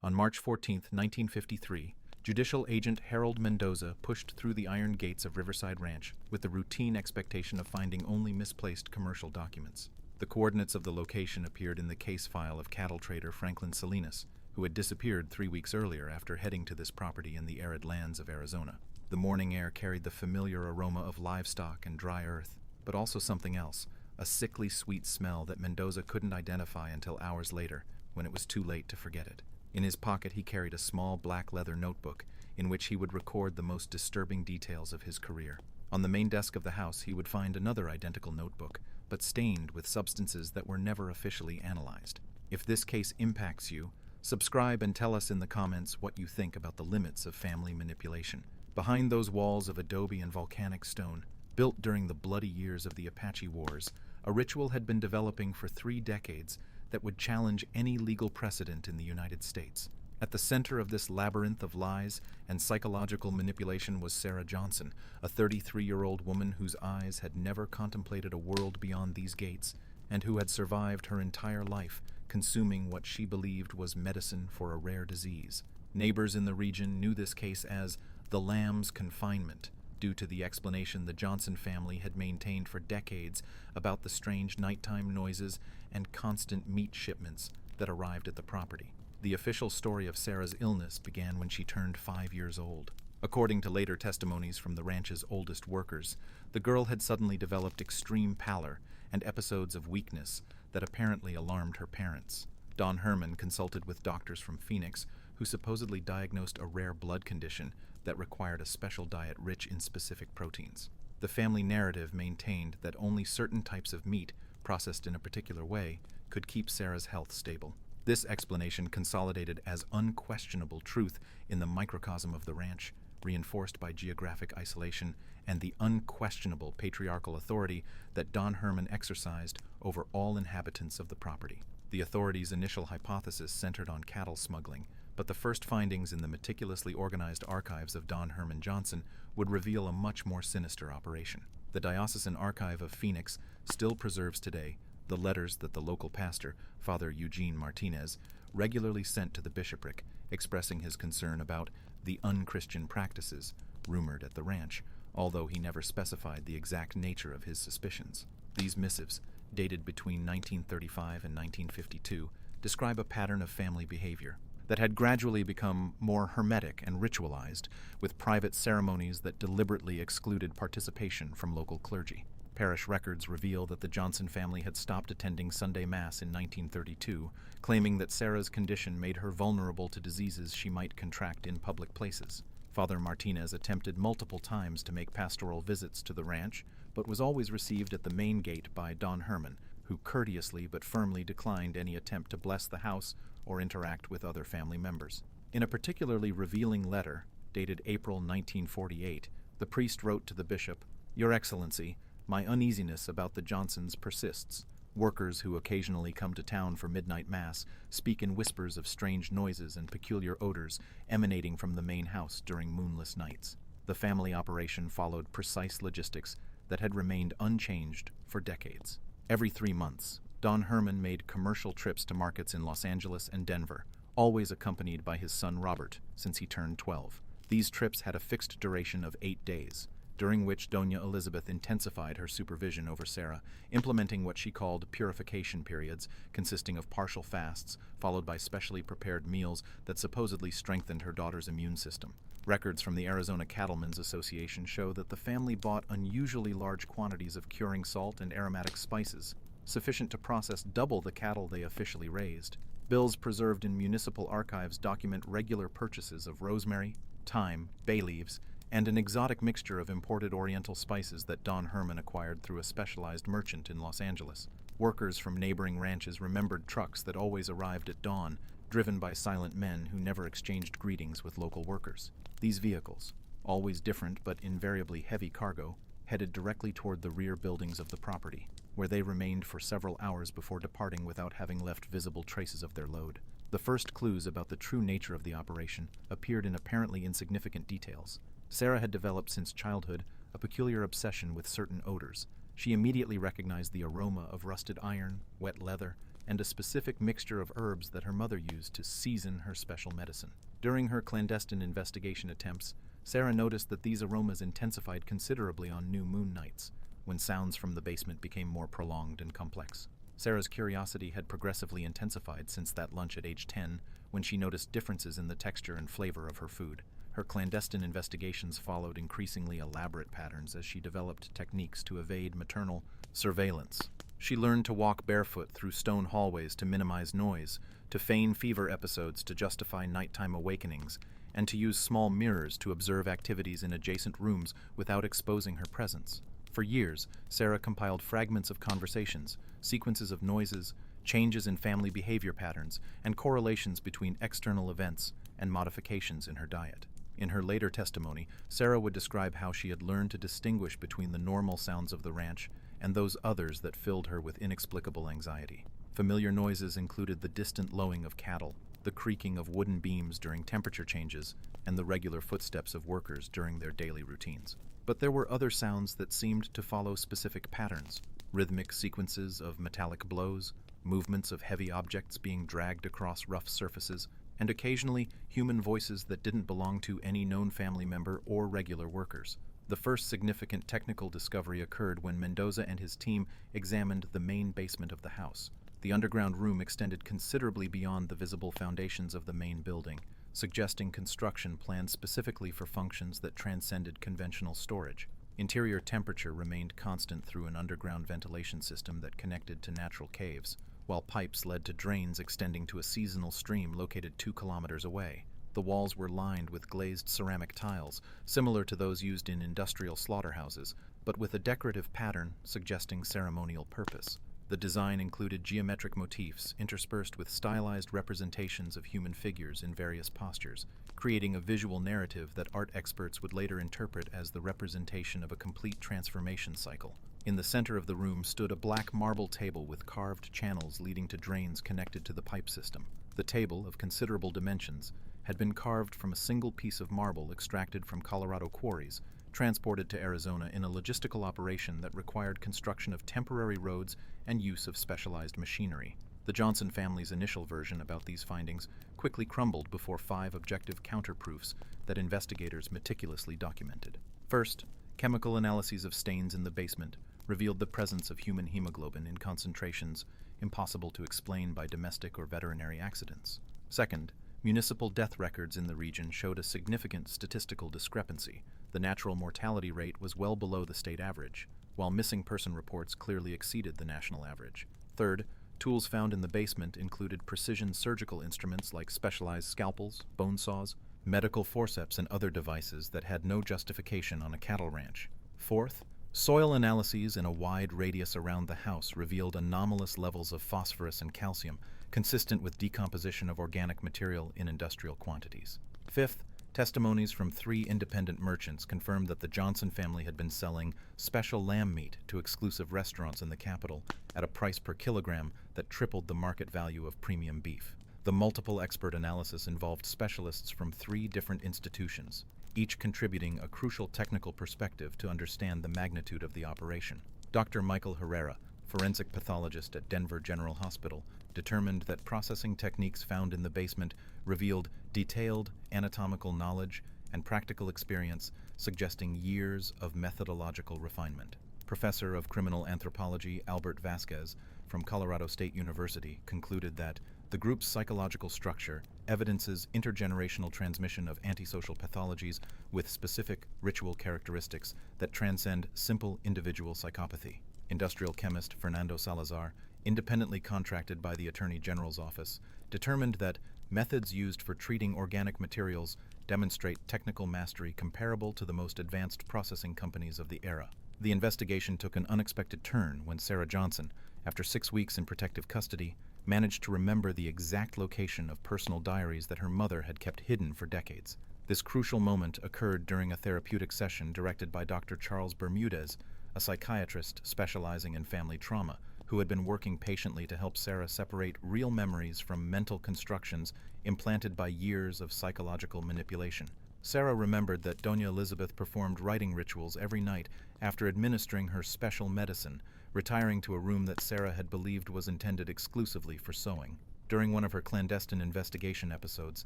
On March 14, 1953, Judicial Agent Harold Mendoza pushed through the iron gates of Riverside Ranch with the routine expectation of finding only misplaced commercial documents. The coordinates of the location appeared in the case file of cattle trader Franklin Salinas, who had disappeared 3 weeks earlier after heading to this property in the arid lands of Arizona. The morning air carried the familiar aroma of livestock and dry earth, but also something else, a sickly sweet smell that Mendoza couldn't identify until hours later, when it was too late to forget it. In his pocket he carried a small black leather notebook in which he would record the most disturbing details of his career. On the main desk of the house he would find another identical notebook, but stained with substances that were never officially analyzed. If this case impacts you, subscribe and tell us in the comments what you think about the limits of family manipulation. Behind those walls of adobe and volcanic stone, built during the bloody years of the Apache Wars, a ritual had been developing for 3 decades that would challenge any legal precedent in the United States. At the center of this labyrinth of lies and psychological manipulation was Sarah Johnson, a 33-year-old woman whose eyes had never contemplated a world beyond these gates, and who had survived her entire life consuming what she believed was medicine for a rare disease. Neighbors in the region knew this case as the Lamb's Confinement, due to the explanation the Johnson family had maintained for decades about the strange nighttime noises and constant meat shipments that arrived at the property. The official story of Sarah's illness began when she turned 5 years old. According to later testimonies from the ranch's oldest workers, the girl had suddenly developed extreme pallor and episodes of weakness that apparently alarmed her parents. Don Herman consulted with doctors from Phoenix who supposedly diagnosed a rare blood condition that required a special diet rich in specific proteins. The family narrative maintained that only certain types of meat, processed in a particular way, could keep Sarah's health stable. This explanation consolidated as unquestionable truth in the microcosm of the ranch, reinforced by geographic isolation and the unquestionable patriarchal authority that Don Herman exercised over all inhabitants of the property. The authorities' initial hypothesis centered on cattle smuggling, but the first findings in the meticulously organized archives of Don Herman Johnson would reveal a much more sinister operation. The Diocesan Archive of Phoenix still preserves today the letters that the local pastor, Father Eugene Martinez, regularly sent to the bishopric, expressing his concern about the unchristian practices rumored at the ranch, although he never specified the exact nature of his suspicions. These missives, dated between 1935 and 1952, describe a pattern of family behavior that had gradually become more hermetic and ritualized, with private ceremonies that deliberately excluded participation from local clergy. Parish records reveal that the Johnson family had stopped attending Sunday Mass in 1932, claiming that Sarah's condition made her vulnerable to diseases she might contract in public places. Father Martinez attempted multiple times to make pastoral visits to the ranch, but was always received at the main gate by Don Herman, who courteously but firmly declined any attempt to bless the house or interact with other family members. In a particularly revealing letter, dated April 1948, the priest wrote to the bishop, "Your Excellency, my uneasiness about the Johnsons persists. Workers who occasionally come to town for midnight mass speak in whispers of strange noises and peculiar odors emanating from the main house during moonless nights." The family operation followed precise logistics that had remained unchanged for decades. Every 3 months, Don Herman made commercial trips to markets in Los Angeles and Denver, always accompanied by his son Robert, since he turned 12. These trips had a fixed duration of 8 days, during which Doña Elizabeth intensified her supervision over Sarah, implementing what she called purification periods, consisting of partial fasts, followed by specially prepared meals that supposedly strengthened her daughter's immune system. Records from the Arizona Cattlemen's Association show that the family bought unusually large quantities of curing salt and aromatic spices, sufficient to process double the cattle they officially raised. Bills preserved in municipal archives document regular purchases of rosemary, thyme, bay leaves, and an exotic mixture of imported oriental spices that Don Herman acquired through a specialized merchant in Los Angeles. Workers from neighboring ranches remembered trucks that always arrived at dawn, driven by silent men who never exchanged greetings with local workers. These vehicles, always different but invariably heavy cargo, headed directly toward the rear buildings of the property, where they remained for several hours before departing without having left visible traces of their load. The first clues about the true nature of the operation appeared in apparently insignificant details. Sarah had developed since childhood a peculiar obsession with certain odors. She immediately recognized the aroma of rusted iron, wet leather, and a specific mixture of herbs that her mother used to season her special medicine. During her clandestine investigation attempts, Sarah noticed that these aromas intensified considerably on new moon nights, when sounds from the basement became more prolonged and complex. Sarah's curiosity had progressively intensified since that lunch at age 10, when she noticed differences in the texture and flavor of her food. Her clandestine investigations followed increasingly elaborate patterns as she developed techniques to evade maternal surveillance. She learned to walk barefoot through stone hallways to minimize noise, to feign fever episodes to justify nighttime awakenings, and to use small mirrors to observe activities in adjacent rooms without exposing her presence. For years, Sarah compiled fragments of conversations, sequences of noises, changes in family behavior patterns, and correlations between external events and modifications in her diet. In her later testimony, Sarah would describe how she had learned to distinguish between the normal sounds of the ranch and those others that filled her with inexplicable anxiety. Familiar noises included the distant lowing of cattle, the creaking of wooden beams during temperature changes, and the regular footsteps of workers during their daily routines. But there were other sounds that seemed to follow specific patterns: rhythmic sequences of metallic blows, movements of heavy objects being dragged across rough surfaces, and occasionally human voices that didn't belong to any known family member or regular workers. The first significant technical discovery occurred when Mendoza and his team examined the main basement of the house. The underground room extended considerably beyond the visible foundations of the main building, suggesting construction planned specifically for functions that transcended conventional storage. Interior temperature remained constant through an underground ventilation system that connected to natural caves, while pipes led to drains extending to a seasonal stream located 2 kilometers away. The walls were lined with glazed ceramic tiles, similar to those used in industrial slaughterhouses, but with a decorative pattern suggesting ceremonial purpose. The design included geometric motifs interspersed with stylized representations of human figures in various postures, creating a visual narrative that art experts would later interpret as the representation of a complete transformation cycle. In the center of the room stood a black marble table with carved channels leading to drains connected to the pipe system. The table, of considerable dimensions, had been carved from a single piece of marble extracted from Colorado quarries, transported to Arizona in a logistical operation that required construction of temporary roads and use of specialized machinery. The Johnson family's initial version about these findings quickly crumbled before 5 objective counterproofs that investigators meticulously documented. First, chemical analyses of stains in the basement revealed the presence of human hemoglobin in concentrations impossible to explain by domestic or veterinary accidents. Second, municipal death records in the region showed a significant statistical discrepancy. The natural mortality rate was well below the state average, while missing person reports clearly exceeded the national average. Third, tools found in the basement included precision surgical instruments like specialized scalpels, bone saws, medical forceps, and other devices that had no justification on a cattle ranch. Fourth, soil analyses in a wide radius around the house revealed anomalous levels of phosphorus and calcium, consistent with decomposition of organic material in industrial quantities. Fifth, testimonies from 3 independent merchants confirmed that the Johnson family had been selling special lamb meat to exclusive restaurants in the capital at a price per kilogram that tripled the market value of premium beef. The multiple expert analysis involved specialists from 3 different institutions, each contributing a crucial technical perspective to understand the magnitude of the operation. Dr. Michael Herrera, forensic pathologist at Denver General Hospital, determined that processing techniques found in the basement revealed detailed anatomical knowledge and practical experience, suggesting years of methodological refinement. Professor of Criminal Anthropology Albert Vasquez from Colorado State University concluded that the group's psychological structure evidences intergenerational transmission of antisocial pathologies with specific ritual characteristics that transcend simple individual psychopathy. Industrial chemist Fernando Salazar, independently contracted by the Attorney General's office, determined that methods used for treating organic materials demonstrate technical mastery comparable to the most advanced processing companies of the era. The investigation took an unexpected turn when Sarah Johnson, after 6 weeks in protective custody, managed to remember the exact location of personal diaries that her mother had kept hidden for decades. This crucial moment occurred during a therapeutic session directed by Dr. Charles Bermudez, a psychiatrist specializing in family trauma, who had been working patiently to help Sarah separate real memories from mental constructions implanted by years of psychological manipulation. Sarah remembered that Doña Elizabeth performed writing rituals every night after administering her special medicine, retiring to a room that Sarah had believed was intended exclusively for sewing. During one of her clandestine investigation episodes,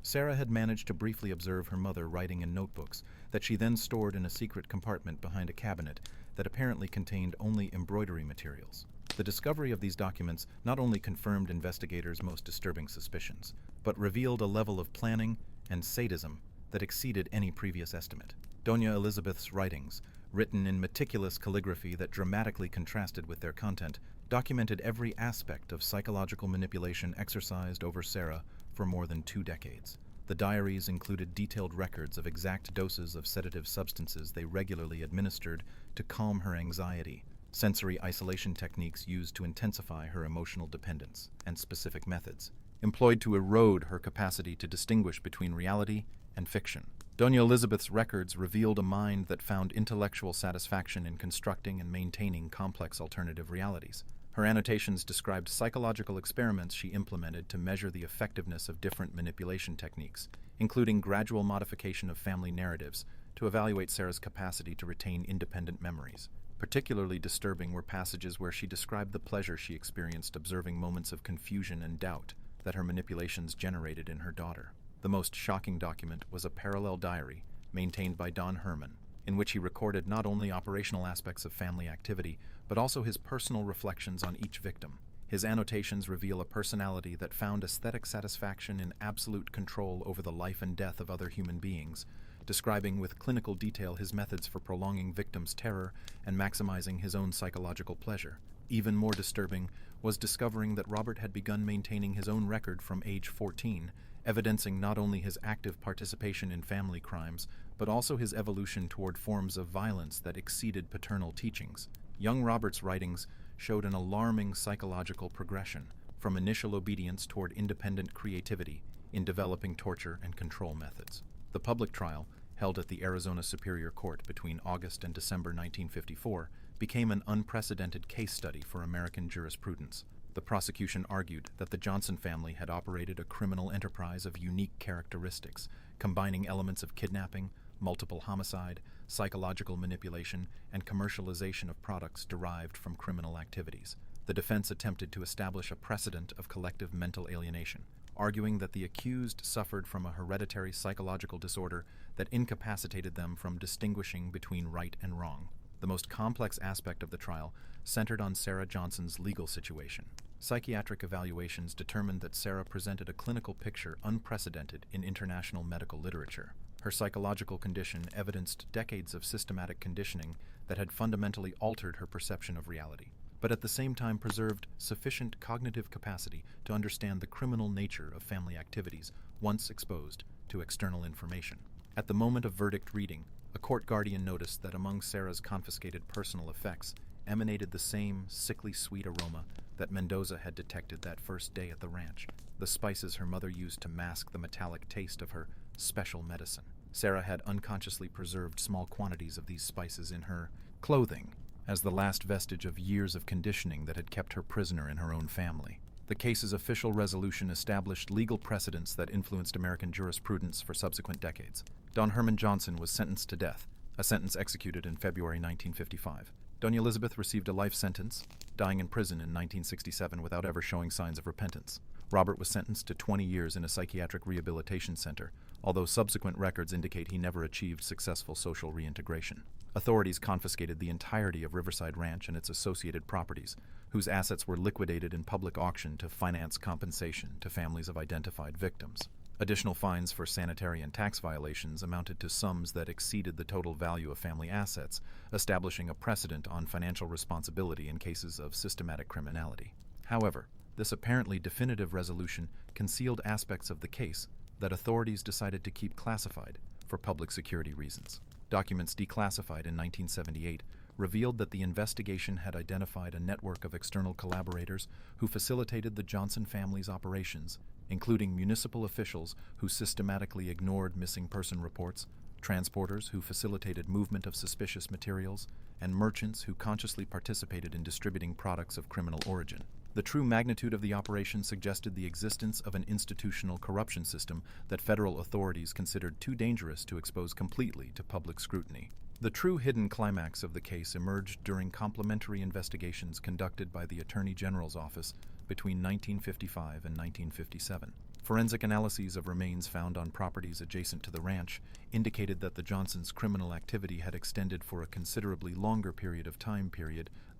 Sarah had managed to briefly observe her mother writing in notebooks that she then stored in a secret compartment behind a cabinet that apparently contained only embroidery materials. The discovery of these documents not only confirmed investigators' most disturbing suspicions, but revealed a level of planning and sadism that exceeded any previous estimate. Doña Elizabeth's writings, written in meticulous calligraphy that dramatically contrasted with their content, documented every aspect of psychological manipulation exercised over Sarah for more than 2 decades. The diaries included detailed records of exact doses of sedative substances they regularly administered to calm her anxiety, sensory isolation techniques used to intensify her emotional dependence, and specific methods employed to erode her capacity to distinguish between reality and fiction. Doña Elizabeth's records revealed a mind that found intellectual satisfaction in constructing and maintaining complex alternative realities. Her annotations described psychological experiments she implemented to measure the effectiveness of different manipulation techniques, including gradual modification of family narratives to evaluate Sarah's capacity to retain independent memories. Particularly disturbing were passages where she described the pleasure she experienced observing moments of confusion and doubt that her manipulations generated in her daughter. The most shocking document was a parallel diary maintained by Don Herman, in which he recorded not only operational aspects of family activity, but also his personal reflections on each victim. His annotations reveal a personality that found aesthetic satisfaction in absolute control over the life and death of other human beings, describing with clinical detail his methods for prolonging victims' terror and maximizing his own psychological pleasure. Even more disturbing was discovering that Robert had begun maintaining his own record from age 14, evidencing not only his active participation in family crimes, but also his evolution toward forms of violence that exceeded paternal teachings. Young Robert's writings showed an alarming psychological progression, from initial obedience toward independent creativity in developing torture and control methods. The public trial, held at the Arizona Superior Court between August and December 1954, became an unprecedented case study for American jurisprudence. The prosecution argued that the Johnson family had operated a criminal enterprise of unique characteristics, combining elements of kidnapping, multiple homicide, psychological manipulation, and commercialization of products derived from criminal activities. The defense attempted to establish a precedent of collective mental alienation, arguing that the accused suffered from a hereditary psychological disorder that incapacitated them from distinguishing between right and wrong. The most complex aspect of the trial centered on Sarah Johnson's legal situation. Psychiatric evaluations determined that Sarah presented a clinical picture unprecedented in international medical literature. Her psychological condition evidenced decades of systematic conditioning that had fundamentally altered her perception of reality, but at the same time preserved sufficient cognitive capacity to understand the criminal nature of family activities once exposed to external information. At the moment of verdict reading, a court guardian noticed that among Sarah's confiscated personal effects emanated the same sickly sweet aroma that Mendoza had detected that first day at the ranch, the spices her mother used to mask the metallic taste of her special medicine. Sarah had unconsciously preserved small quantities of these spices in her clothing as the last vestige of years of conditioning that had kept her prisoner in her own family. The case's official resolution established legal precedents that influenced American jurisprudence for subsequent decades. Don Herman Johnson was sentenced to death, a sentence executed in February 1955. Doña Elizabeth received a life sentence, dying in prison in 1967 without ever showing signs of repentance. Robert was sentenced to 20 years in a psychiatric rehabilitation center, although subsequent records indicate he never achieved successful social reintegration. Authorities confiscated the entirety of Riverside Ranch and its associated properties, whose assets were liquidated in public auction to finance compensation to families of identified victims. Additional fines for sanitary and tax violations amounted to sums that exceeded the total value of family assets, establishing a precedent on financial responsibility in cases of systematic criminality. However, this apparently definitive resolution concealed aspects of the case that authorities decided to keep classified for public security reasons. Documents declassified in 1978 revealed that the investigation had identified a network of external collaborators who facilitated the Johnson family's operations, including municipal officials who systematically ignored missing person reports, transporters who facilitated movement of suspicious materials, and merchants who consciously participated in distributing products of criminal origin. The true magnitude of the operation suggested the existence of an institutional corruption system that federal authorities considered too dangerous to expose completely to public scrutiny. The true hidden climax of the case emerged during complementary investigations conducted by the Attorney General's office between 1955 and 1957. Forensic analyses of remains found on properties adjacent to the ranch indicated that the Johnsons' criminal activity had extended for a considerably longer period of time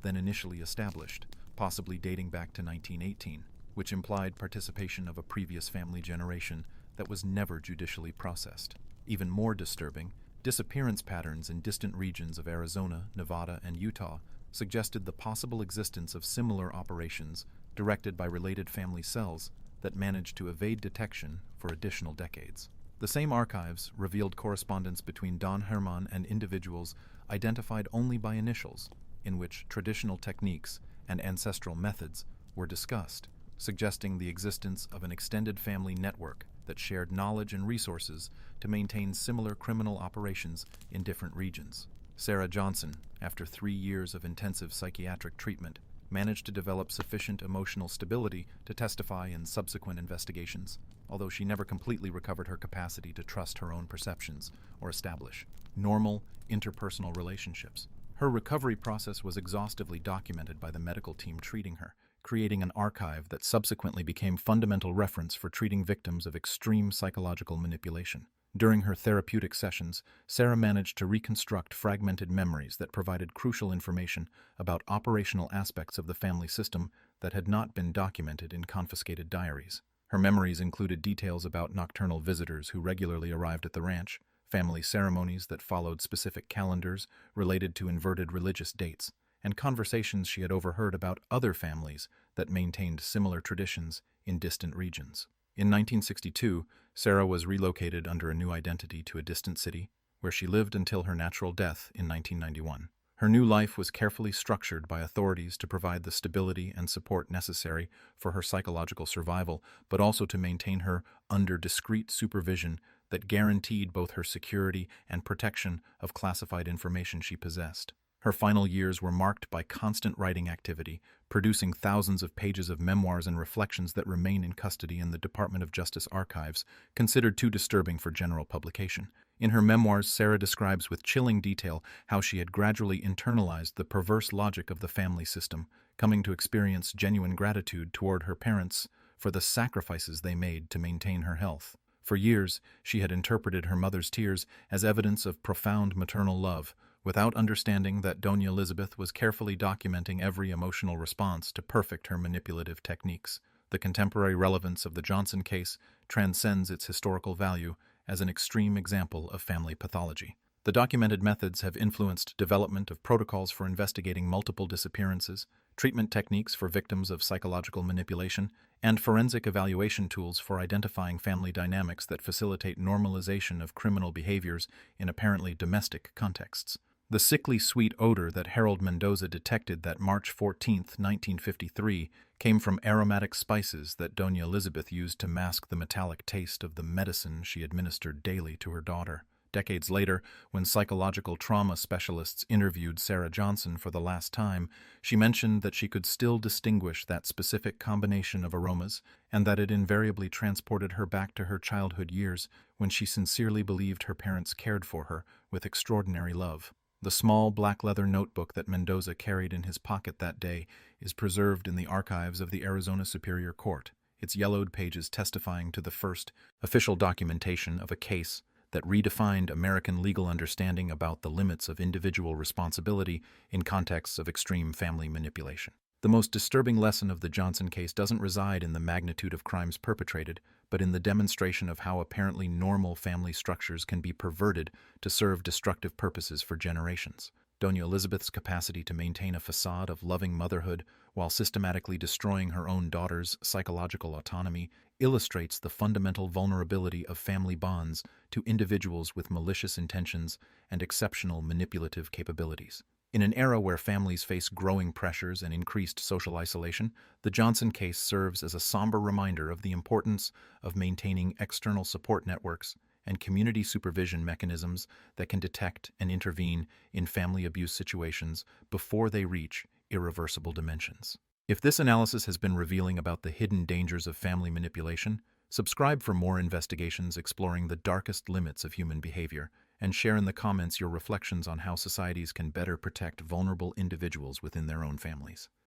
than initially established, possibly dating back to 1918, which implied participation of a previous family generation that was never judicially processed. Even more disturbing, disappearance patterns in distant regions of Arizona, Nevada, and Utah suggested the possible existence of similar operations directed by related family cells that managed to evade detection for additional decades. The same archives revealed correspondence between Don Herman and individuals identified only by initials, in which traditional techniques and ancestral methods were discussed, suggesting the existence of an extended family network that shared knowledge and resources to maintain similar criminal operations in different regions. Sarah Johnson, after 3 years of intensive psychiatric treatment, managed to develop sufficient emotional stability to testify in subsequent investigations, although she never completely recovered her capacity to trust her own perceptions or establish normal interpersonal relationships. Her recovery process was exhaustively documented by the medical team treating her, creating an archive that subsequently became fundamental reference for treating victims of extreme psychological manipulation. During her therapeutic sessions, Sarah managed to reconstruct fragmented memories that provided crucial information about operational aspects of the family system that had not been documented in confiscated diaries. Her memories included details about nocturnal visitors who regularly arrived at the ranch, family ceremonies that followed specific calendars related to inverted religious dates, and conversations she had overheard about other families that maintained similar traditions in distant regions. In 1962, Sarah was relocated under a new identity to a distant city, where she lived until her natural death in 1991. Her new life was carefully structured by authorities to provide the stability and support necessary for her psychological survival, but also to maintain her under discreet supervision that guaranteed both her security and protection of classified information she possessed. Her final years were marked by constant writing activity, producing thousands of pages of memoirs and reflections that remain in custody in the Department of Justice archives, considered too disturbing for general publication. In her memoirs, Sarah describes with chilling detail how she had gradually internalized the perverse logic of the family system, coming to experience genuine gratitude toward her parents for the sacrifices they made to maintain her health. For years, she had interpreted her mother's tears as evidence of profound maternal love, without understanding that Doña Elizabeth was carefully documenting every emotional response to perfect her manipulative techniques. The contemporary relevance of the Johnson case transcends its historical value as an extreme example of family pathology. The documented methods have influenced development of protocols for investigating multiple disappearances, treatment techniques for victims of psychological manipulation, and forensic evaluation tools for identifying family dynamics that facilitate normalization of criminal behaviors in apparently domestic contexts. The sickly sweet odor that Harold Mendoza detected that March 14, 1953, came from aromatic spices that Doña Elizabeth used to mask the metallic taste of the medicine she administered daily to her daughter. Decades later, when psychological trauma specialists interviewed Sarah Johnson for the last time, she mentioned that she could still distinguish that specific combination of aromas and that it invariably transported her back to her childhood years when she sincerely believed her parents cared for her with extraordinary love. The small black leather notebook that Mendoza carried in his pocket that day is preserved in the archives of the Arizona Superior Court, its yellowed pages testifying to the first official documentation of a case that redefined American legal understanding about the limits of individual responsibility in contexts of extreme family manipulation. The most disturbing lesson of the Johnson case doesn't reside in the magnitude of crimes perpetrated, but in the demonstration of how apparently normal family structures can be perverted to serve destructive purposes for generations. Doña Elizabeth's capacity to maintain a facade of loving motherhood while systematically destroying her own daughter's psychological autonomy illustrates the fundamental vulnerability of family bonds to individuals with malicious intentions and exceptional manipulative capabilities. In an era where families face growing pressures and increased social isolation, the Johnson case serves as a somber reminder of the importance of maintaining external support networks and community supervision mechanisms that can detect and intervene in family abuse situations before they reach irreversible dimensions. If this analysis has been revealing about the hidden dangers of family manipulation, subscribe for more investigations exploring the darkest limits of human behavior and share in the comments your reflections on how societies can better protect vulnerable individuals within their own families.